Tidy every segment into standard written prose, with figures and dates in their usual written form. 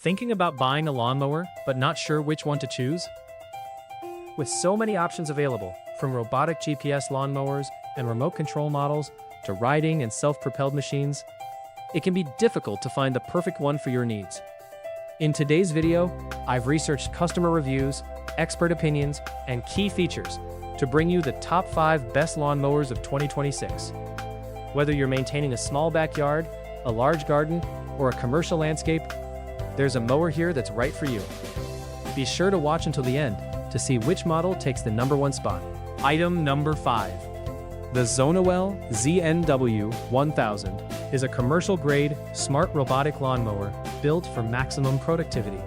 Thinking about buying a lawnmower, but not sure which one to choose? With so many options available, from robotic GPS lawnmowers and remote control models to riding and self-propelled machines, it can be difficult to find the perfect one for your needs. In today's video, I've researched customer reviews, expert opinions, and key features to bring you the top 5 best lawnmowers of 2026. Whether you're maintaining a small backyard, a large garden, or a commercial landscape, there's a mower here that's right for you. Be sure to watch until the end to see which model takes the #1 spot. Item number 5. The Zonawell ZNW 1000 is a commercial-grade, smart robotic lawnmower built for maximum productivity.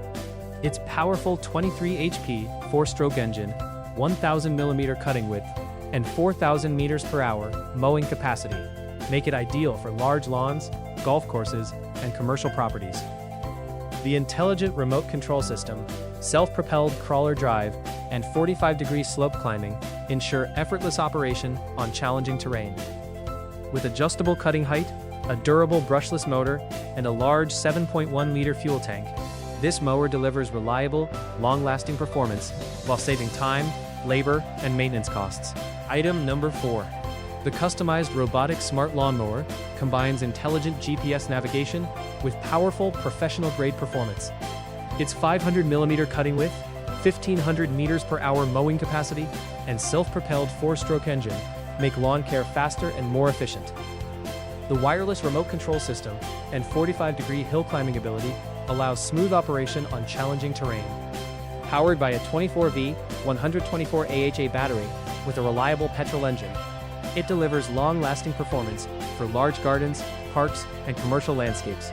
Its powerful 23 HP 4-stroke engine, 1,000 mm cutting width, and 4,000 meters per hour mowing capacity make it ideal for large lawns, golf courses, and commercial properties. The intelligent remote control system, self-propelled crawler drive, and 45-degree slope climbing ensure effortless operation on challenging terrain. With adjustable cutting height, a durable brushless motor, and a large 7.1-liter fuel tank, this mower delivers reliable, long-lasting performance while saving time, labor, and maintenance costs. Item number 4. The customized robotic smart lawnmower combines intelligent GPS navigation with powerful professional-grade performance. Its 500 mm cutting width, 1,500 meters per hour mowing capacity, and self-propelled 4-stroke engine make lawn care faster and more efficient. The wireless remote control system and 45-degree hill climbing ability allows smooth operation on challenging terrain. Powered by a 24V 124 AHA battery with a reliable petrol engine, it delivers long-lasting performance for large gardens, parks, and commercial landscapes.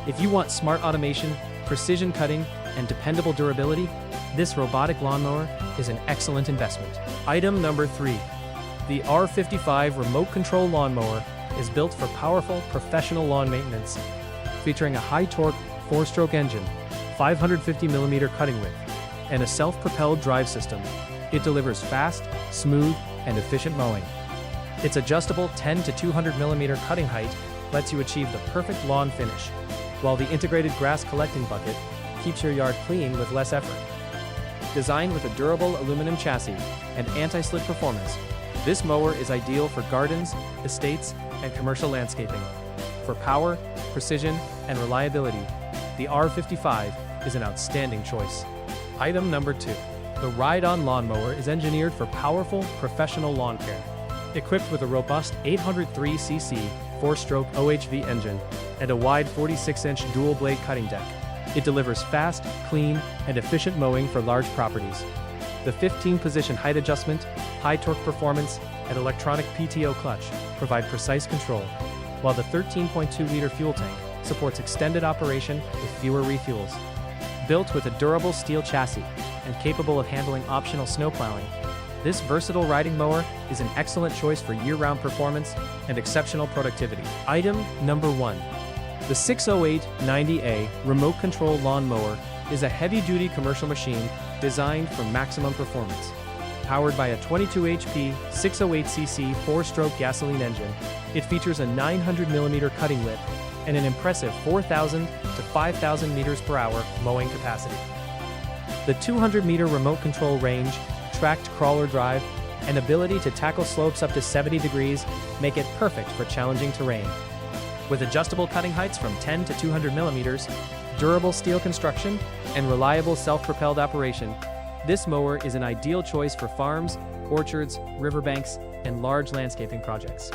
If you want smart automation, precision cutting, and dependable durability, this robotic lawnmower is an excellent investment. Item number 3. The R55 remote control lawnmower is built for powerful, professional lawn maintenance. Featuring a high-torque 4-stroke engine, 550 mm cutting width, and a self-propelled drive system, it delivers fast, smooth, and efficient mowing. Its adjustable 10 to 200 mm cutting height lets you achieve the perfect lawn finish, while the integrated grass collecting bucket keeps your yard clean with less effort. Designed with a durable aluminum chassis and anti-slip performance, this mower is ideal for gardens, estates, and commercial landscaping. For power, precision, and reliability, the R55 is an outstanding choice. Item number 2. The Ride-On Lawnmower is engineered for powerful, professional lawn care. Equipped with a robust 803cc 4-stroke OHV engine and a wide 46-inch dual-blade cutting deck, it delivers fast, clean, and efficient mowing for large properties. The 15-position height adjustment, high-torque performance, and electronic PTO clutch provide precise control, while the 13.2-liter fuel tank supports extended operation with fewer refuels. Built with a durable steel chassis and capable of handling optional snow plowing, this versatile riding mower is an excellent choice for year-round performance and exceptional productivity. Item number 1. The 60890A remote control lawn mower is a heavy-duty commercial machine designed for maximum performance. Powered by a 22 HP 608cc 4-stroke gasoline engine, it features a 900 mm cutting width and an impressive 4,000 to 5,000 meters per hour mowing capacity. The 200-meter remote control range, tracked crawler drive, and ability to tackle slopes up to 70 degrees make it perfect for challenging terrain. With adjustable cutting heights from 10 to 200 millimeters, durable steel construction, and reliable self-propelled operation, this mower is an ideal choice for farms, orchards, riverbanks, and large landscaping projects.